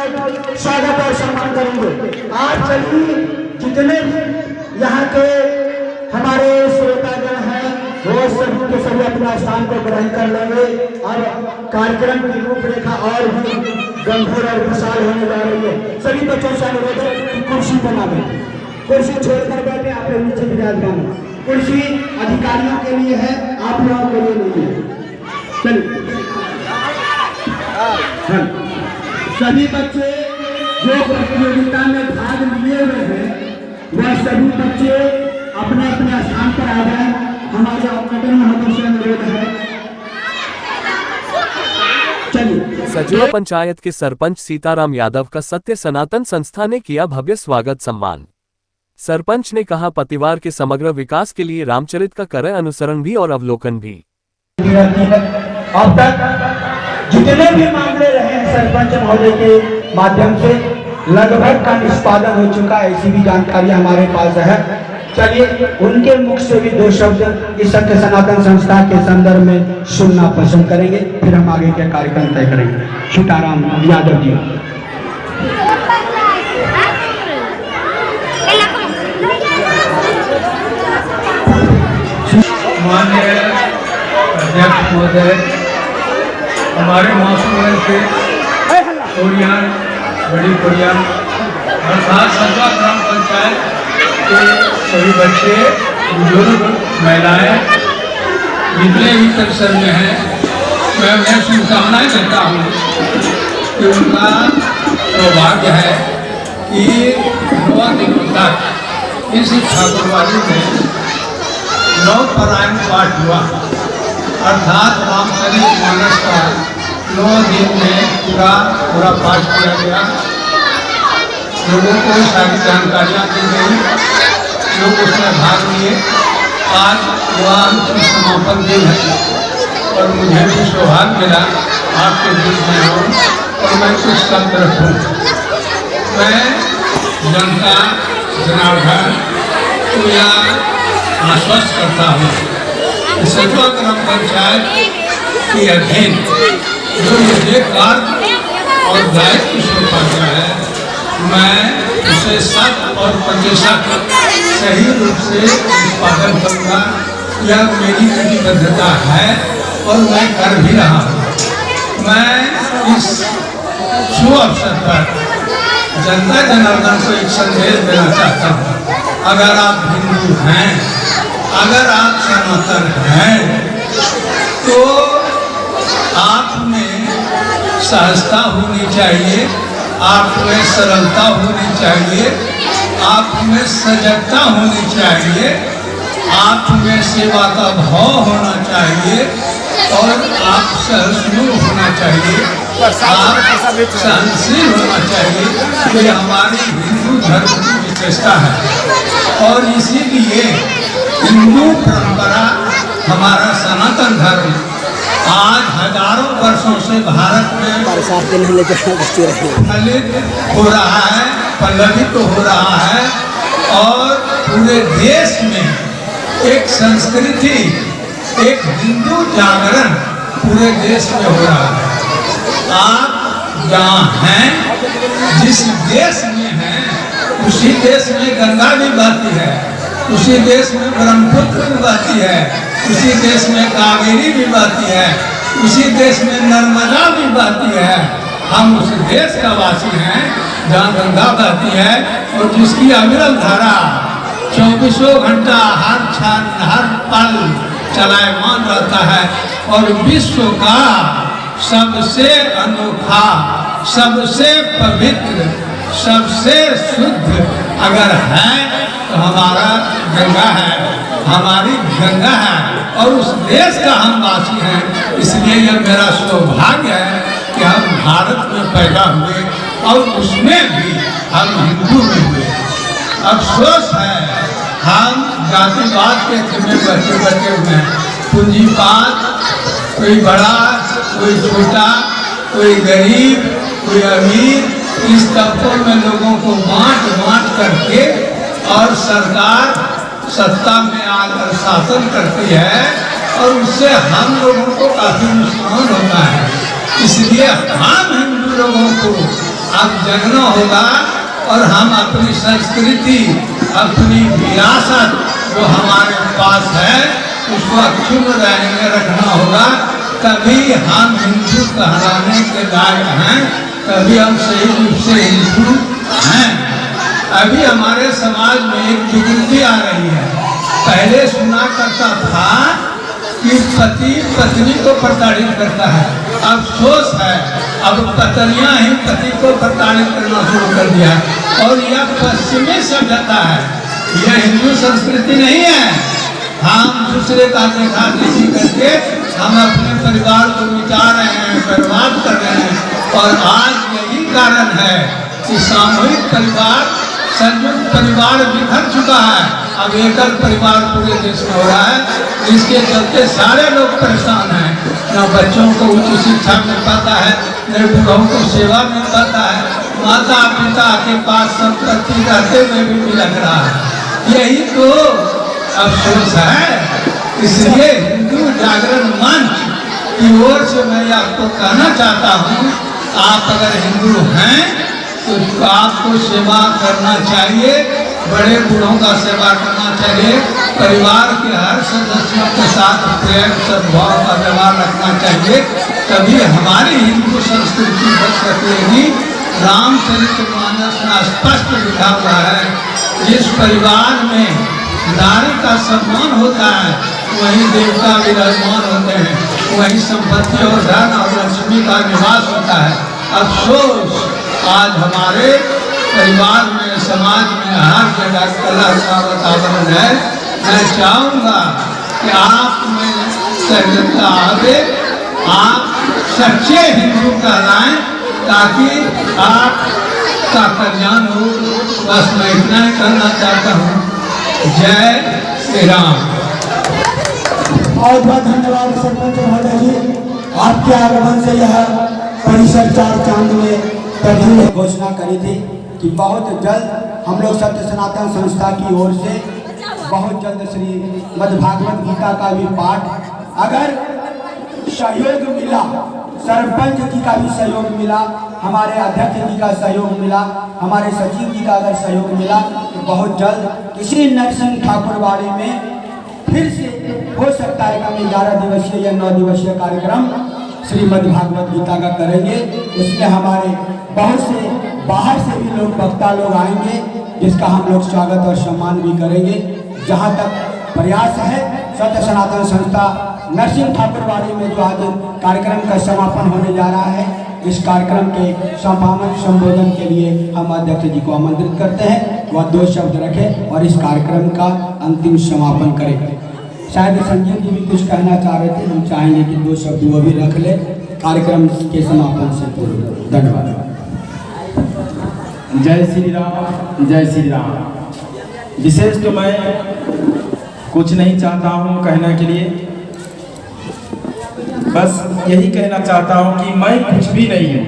Minute स्वागत और सम्मान करेंगे। आज चलिए जितने भी यहाँ के हमारे श्रोतागण हैं वो सभी के सभी अपना स्थान को ग्रहण कर लेंगे और कार्यक्रम की रूपरेखा और भी गंभीर और विशाल होने जा रही है। सभी बच्चों से अनुरोध है कि कुर्सी बना दें, कुर्सी छोड़कर बैठे, आप लोग नीचे विराजमान हो। कुर्सी अधिकारियों के लिए है, आप लोगों के लिए नहीं है। चलिए सभी बच्चे जो प्रतियोगिता में भाग लिए हुए हैं वह सभी बच्चे अपने अपने स्थान पर आ जाए। हमारे ऑपरेटर महोदय से अनुरोध है। चलिए सजीवा पंचायत के सरपंच सीताराम यादव का सत्य सनातन संस्था ने किया भव्य स्वागत सम्मान। सरपंच ने कहा परिवार के समग्र विकास के लिए रामचरित का करें अनुसरण भी और अवलोकन भी। अब तक जितने भी मामले रहे हैं सरपंच महोदय के माध्यम से लगभग का निष्पादन हो चुका है, ऐसी भी जानकारी हमारे पास है। चलिए उनके मुख से भी दो शब्द इस सत्य सनातन संस्था के संदर्भ में सुनना पसंद करेंगे, फिर हम आगे के कार्यक्रम तय करेंगे। सीताराम यादव जी। माननीय अध्यक्ष महोदय, हमारे मौसम से कोरियान बड़ी कोरियान अर्थात सजवा ग्राम पंचायत के सभी बच्चे, बुजुर्ग, महिलाएं जितने भी परिसर में हैं, मैं उन्हें शुभकामनाएं देता हूँ कि उनका सौभाग्य है कि 9 दिनों तक इस ठाकुरवाड़ी में नवपरायण पाठ हुआ, अर्थात रामचरित मानस का 9 दिन में पूरा पाठ किया गया। लोगों को सारी जानकारियाँ दी गई, लोग उसमें भाग लिए। आज वह अंतिम समापन दिन है और मुझे भी सौभाग्य मिला आपके बीच में आऊँ और मैं कुछ शब्द रखूँ। मैं जनता जनार्दन को यह आश्वस्त करता हूँ सजवा ग्राम पंचायत के अधीन जो मुझे कार्य और दायित्व सौंपा गया है, मैं उसे 100% सही रूप से निष्पादन करूँगा। यह मेरी प्रतिबद्धता है और मैं कर भी रहा हूँ। मैं इस शुभ अवसर पर जनता जनार्दन को एक संदेश देना चाहता हूँ। अगर आप हिंदू हैं, अगर आप सनातन हैं, तो आप में सहजता होनी चाहिए, आप में सरलता होनी चाहिए, आप में सजगता होनी चाहिए, आप में सेवा का भाव होना चाहिए और आप सहिष्णु होना चाहिए, आप सहनशील होना चाहिए। ये हमारी हिंदू धर्म की विशेषता है और इसीलिए हिंदू परंपरा, हमारा सनातन धर्म आज हजारों वर्षों से भारत में फलित हो रहा है, पल्लवित हो रहा है और पूरे देश में एक संस्कृति, एक हिंदू जागरण पूरे देश में हो रहा है। आप जहाँ हैं, जिस देश में हैं, उसी देश में गंगा भी बहती है, उसी देश में ब्रह्मपुत्र भी बहती है, उसी देश में कावेरी भी बहती है, उसी देश में नर्मदा भी बहती है। हम उस देश का वासी हैं जहाँ गंगा बहती है और जिसकी अविरल धारा 24 घंटा हर क्षण हर पल चलायमान रहता है और विश्व का सबसे अनोखा, सबसे पवित्र, सबसे शुद्ध अगर है तो हमारा गंगा है, हमारी गंगा है और उस देश का हम वासी हैं। इसलिए यह मेरा सौभाग्य है कि हम भारत में पैदा हुए और उसमें भी हम हिंदू में हुए। अफसोस है हम जातिवाद के खेमे बचे हुए हैं। पूंजीवाद, कोई बड़ा, कोई छोटा, कोई गरीब, कोई अमीर, इस तबकों में लोगों को बांट करके और सरकार सत्ता में आकर शासन करती है और उससे हम लोगों को काफी नुकसान होता है। इसलिए हम हिंदू लोगों को अब जगना होगा और हम अपनी संस्कृति, अपनी विरासत जो हमारे पास है उसको अक्षुण्ण रहने रखना होगा। तभी हम हिंदू कहलाने के लायक हैं, तभी हम सही रूप से हिंदू हैं। अभी हमारे समाज में एक विकृति आ रही है। पहले सुना करता था कि पति पत्नी को प्रताड़ित करता है, अफसोस है अब पत्नियां ही पति को प्रताड़ित करना शुरू कर दिया और यह पश्चिमी सभ्यता है, यह हिंदू संस्कृति नहीं है। हम दूसरे का देखा देखी करके हम अपने परिवार को मिटा रहे हैं, बर्बाद कर रहे हैं। और आज यही कारण है कि सामूहिक परिवार, संयुक्त परिवार बिखर चुका है। अब एकल परिवार पूरे देश में हो रहा है, जिसके चलते सारे लोग परेशान हैं। न बच्चों को उच्च शिक्षा मिल पाता है, न बूढ़ों को सेवा मिल पाता है, माता पिता के पास संपत्ति रहते हुए भी लग रहा है। यही तो अफसोस है। इसलिए हिंदू जागरण मंच की ओर से मैं आपको कहना चाहता हूँ, आप अगर हिंदू हैं तो आपको सेवा करना चाहिए, बड़े बूढ़ों का सेवा करना चाहिए, परिवार के हर सदस्यों के साथ प्रेम सद्भाव का व्यवहार रखना चाहिए। तभी हमारी हिंदू संस्कृति बच सकेगी। रामचरितमानस में स्पष्ट लिखा हुआ है, जिस परिवार में नारी का सम्मान होता है वहीं देवता विराजमान होते हैं, वहीं संपत्ति और धन और लक्ष्मी का निवास होता है। अफसोस आज हमारे परिवार में, समाज में हर जगह कलह का वातावरण है। मैं चाहूँगा कि आप में सहजता आवे, आप सच्चे हिंदू कहलाएं ताकि आपका कल्याण हो। बस मैं इतना ही कहना चाहता हूँ। जय श्री राम। बहुत बहुत धन्यवाद सरपंच महोदय जी, आपके आगमन से यह परिसर चार चांद में तब्दील घोषणा करी थी कि बहुत जल्द हम लोग सत्य सनातन संस्था की ओर से बहुत जल्द श्रीमद् भागवत गीता का भी पाठ, अगर सहयोग मिला, सरपंच जी का भी सहयोग मिला, हमारे अध्यक्ष जी का सहयोग मिला, हमारे सचिव जी का अगर सहयोग मिला तो बहुत जल्द इसी नरसिंह ठाकुरवाड़ी में फिर से हो सकता है कि हम 11 दिवसीय या 9 दिवसीय कार्यक्रम श्रीमद् भागवत गीता का करेंगे। इसमें हमारे बहुत से बाहर से भी लोग, वक्ता लोग आएंगे, जिसका हम लोग स्वागत और सम्मान भी करेंगे। जहाँ तक प्रयास है, सत्य सनातन संस्था नरसिंह ठाकुरवाड़ी में जो आज कार्यक्रम का समापन होने जा रहा है, इस कार्यक्रम के समापन संबोधन के लिए हम अध्यक्ष जी को आमंत्रित करते हैं, वह 2 शब्द रखें और इस कार्यक्रम का अंतिम समापन करें। शायद संजय जी भी कुछ कहना चाह रहे थे, हम चाहेंगे कि 2 शब्द वो भी रख ले कार्यक्रम के समापन से पूर्व। धन्यवाद। जय श्री राम, जय श्री राम। विशेष तो मैं कुछ नहीं चाहता हूँ कहने के लिए, बस यही कहना चाहता हूँ कि मैं कुछ भी नहीं हूँ।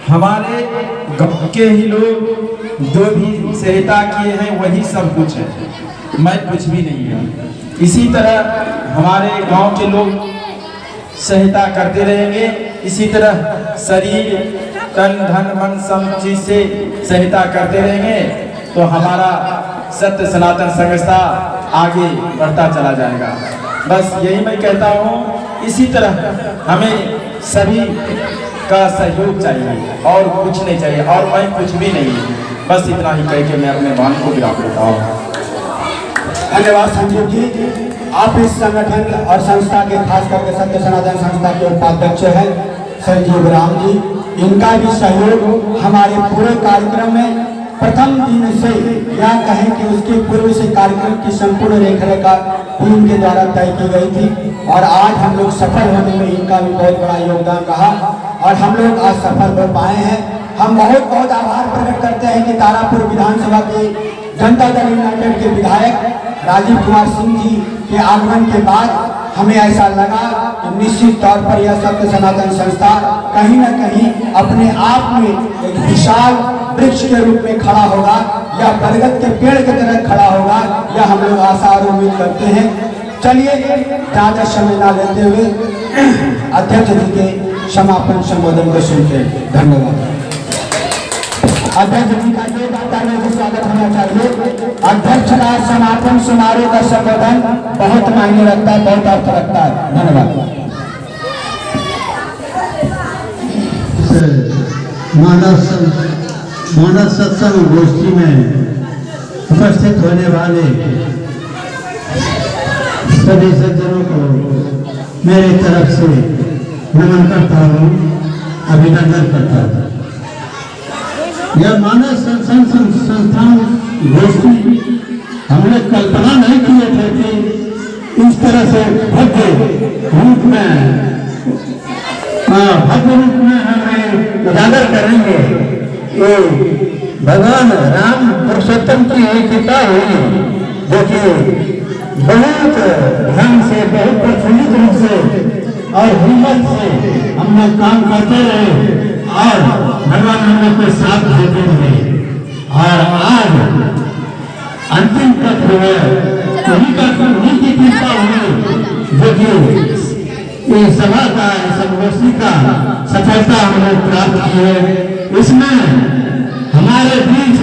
हमारे गाँव के ही लोग जो भी सहायता किए हैं वही सब कुछ है, मैं कुछ भी नहीं हूँ। इसी तरह हमारे गांव के लोग सहायता करते रहेंगे, इसी तरह शरीर, तन, धन, मन सब चीज से सहायता करते रहेंगे तो हमारा सत्य सनातन संस्था आगे बढ़ता चला जाएगा। बस यही मैं कहता हूँ। इसी तरह हमें सभी का सहयोग चाहिए और कुछ नहीं चाहिए, और मैं कुछ भी नहीं। बस इतना ही कह के मैं अपने वाणी को विराम देता हूँ। धन्यवाद संजीव जी, आप इस संगठन और संस्था के, खास करके सत्य सनातन संस्था के उपाध्यक्ष हैं संजीव राम जी। इनका भी सहयोग हमारे पूरे कार्यक्रम में प्रथम दिन से, या कहें कि उसके पूर्व से कार्यक्रम की संपूर्ण रेखरेखा टीम के द्वारा तय की गई थी, और आज हम लोग सफल होने में इनका भी बहुत बड़ा योगदान रहा और हम लोग आज सफल हो पाए हैं। हम बहुत बहुत आभार प्रकट करते हैं कि तारापुर विधानसभा के जनता दल यूनाइटेड के विधायक राजीव कुमार सिंह जी के आगमन के बाद हमें ऐसा लगा कि निश्चित तौर पर यह सत्य सनातन संस्था कहीं न कहीं अपने आप में एक विशाल वृक्ष के रूप में खड़ा होगा, या बरगद के पेड़ की तरह खड़ा होगा, यह हम लोग आशा और उम्मीद करते हैं। चलिए ज़्यादा समय न लेते हुए अध्यक्ष जी के समापन संबोधन को सुनते हैं। धन्यवाद। अध्यक्ष जी का जोरदार तालियों से स्वागत होना चाहिए। अध्यक्ष का समापन समारोह का संबोधन बहुत मायने रखता है, बहुत अर्थ रखता है। धन्यवाद। मानव सत्संग गोष्ठी में उपस्थित होने वाले सभी सज्जनों को मेरी तरफ से नमन करता हूँ, अभिनंदन करता हूँ। यह मानव संस्थान गोष्ठी हमने कल्पना नहीं किए थे कि इस तरह से भव्य रूप में हमें उजागर करेंगे। ये भगवान राम पुरुषोत्तम की एक कृपा हुई, जो कि बहुत ढंग से, बहुत प्रफुल्लित रूप से और हिम्मत से हम लोग काम करते रहे और भगवान हम लोग को साथ देते रहे। और आज अंतिम तक हुए उन्हीं की कृपा हुई, जो कि ये सभा का, संगोष्ठी का सफलता हम लोग प्राप्त किए। इसमें हमारे बीच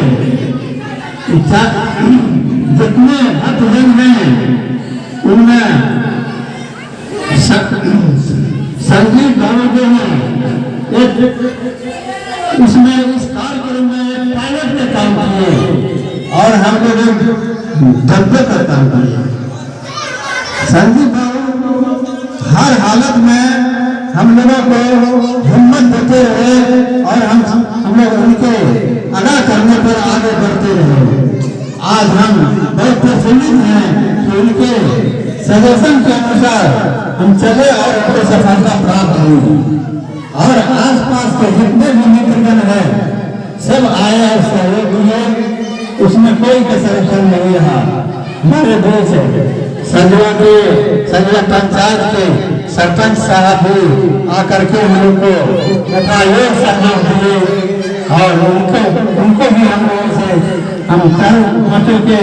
जितने भक्तजन हैं उनमें संगीत गाने जो हैं, उसमें इस कार्यक्रम में पायलट के काम किए और हम लोग धब्बे का काम किए। संगीत हर हालत में हम लोगों को हिम्मत देते रहे और हम लोग उनके अदा करने पर आगे बढ़ते रहे। आज हम बहुत प्रफुल्लित हैं कि उनके सजेशन के अनुसार हम चले और उनको सफलता प्राप्त हुई। और आसपास के जितने भी मित्रगण हैं सब आए और सहयोग दिए, उसमें कोई कसर नहीं रहा। हमारे देश संजवा पंचायत के सरपंच साहब भी आकर के हम लोग को तथा ये सहयोग दिए और उनको भी हम लोगों से, हम कल मतों के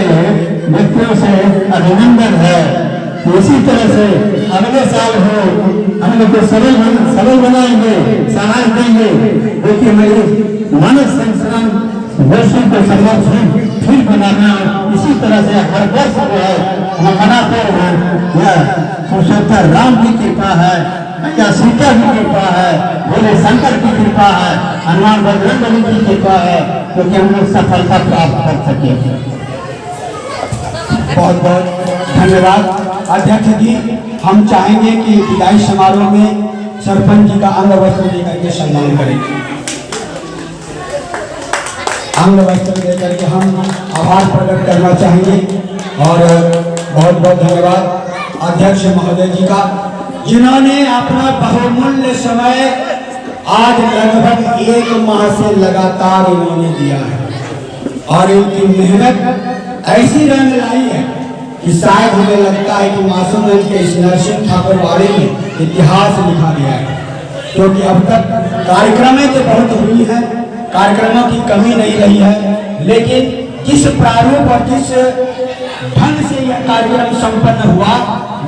व्यक्तियों से अभिनंदन है। इसी तरह से अगले साल हो हम लोग को सरल बनाएंगे, सहाय देंगे, जो कि मेरी मानव संस्थान गोष्ठी को संरक्षण फिर बनाना। इसी तरह से हर वर्ष जो है हम मनाते हैं। यह पुरुषोत्तम राम की कृपा है, या सीता की कृपा है, भोले शंकर की कृपा है, हनुमान बजरंग की कृपा है, क्योंकि हम लोग सफलता प्राप्त कर सके। बहुत बहुत धन्यवाद अध्यक्ष जी। हम चाहेंगे कि विदाई समारोह में सरपंच जी का अंग वस्त्र देकर के सम्मान करें। अंग वस्त्र देकर के हम आभार प्रकट करना चाहेंगे। और बहुत बहुत धन्यवाद अध्यक्ष महोदय जी का, जिन्होंने अपना बहुमूल्य समय आज लगभग 1 माह से लगातार इन्होंने दिया है और इनकी मेहनत ऐसी रंग लाई है कि शायद हमें लगता है कि मासूमगंज के इस नरसिंह ठाकुर वाड़े में इतिहास लिखा गया है। क्योंकि अब तक कार्यक्रमें तो बहुत हुई हैं, कार्यक्रमों की कमी नहीं रही है, लेकिन जिस प्रारूप और जिस ढंग से यह कार्यक्रम संपन्न हुआ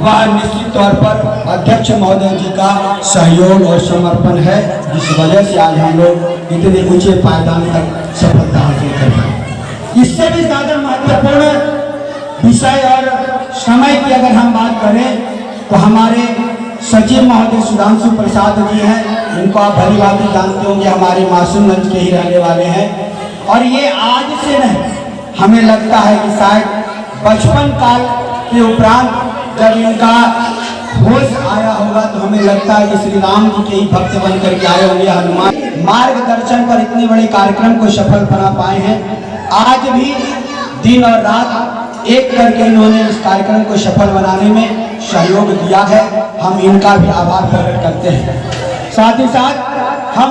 वह निश्चित तौर पर अध्यक्ष महोदय जी का सहयोग और समर्पण है, जिस वजह से आज हम लोग इतने ऊंचे पायदान तक सफलता हासिल कर रहे हैं। इससे भी ज्यादा महत्वपूर्ण विषय और समय की अगर हम बात करें तो हमारे सचिव महोदय सुधांशु प्रसाद जी हैं। इनको आप भली भांति जानते होंगे, हमारे मासूमगंज के ही रहने वाले हैं। और ये आज से नहीं, हमें लगता है कि शायद बचपन काल के उपरांत जब इनका होश आया होगा तो हमें लगता है कि श्री राम जी के ही भक्त बन करके आए होंगे। हनुमान मार्गदर्शन पर इतने बड़े कार्यक्रम को सफल बना पाए हैं। आज भी दिन और रात एक करके इन्होंने इस कार्यक्रम को सफल बनाने में सहयोग दिया है। हम इनका भी आभार प्रकट करते हैं। साथ ही साथ हम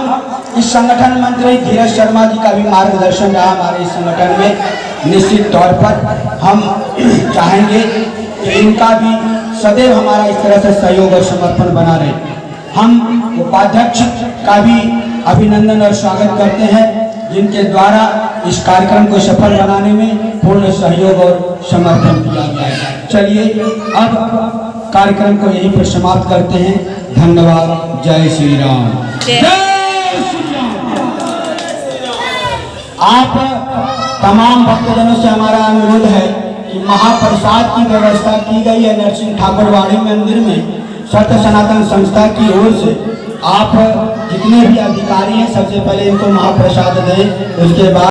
इस संगठन मंत्री धीरज शर्मा जी का भी मार्गदर्शन रहा हमारे इस संगठन में। निश्चित तौर पर हम चाहेंगे कि इनका भी सदैव हमारा इस तरह से सहयोग और समर्पण बना रहे। हम उपाध्यक्ष का भी अभिनंदन और स्वागत करते हैं, जिनके द्वारा इस कार्यक्रम को सफल बनाने में पूर्ण सहयोग और समर्थन किया गया है। चलिए अब कार्यक्रम को यहीं पर समाप्त करते हैं। धन्यवाद। जय श्री राम। आप तमाम भक्तजनों से हमारा अनुरोध है कि महाप्रसाद की व्यवस्था की गई है नरसिंह ठाकुरवाड़ी मंदिर में सत्य सनातन संस्था की ओर से। आप जितने भी अधिकारी हैं सबसे पहले इनको महाप्रसाद दें, उसके बाद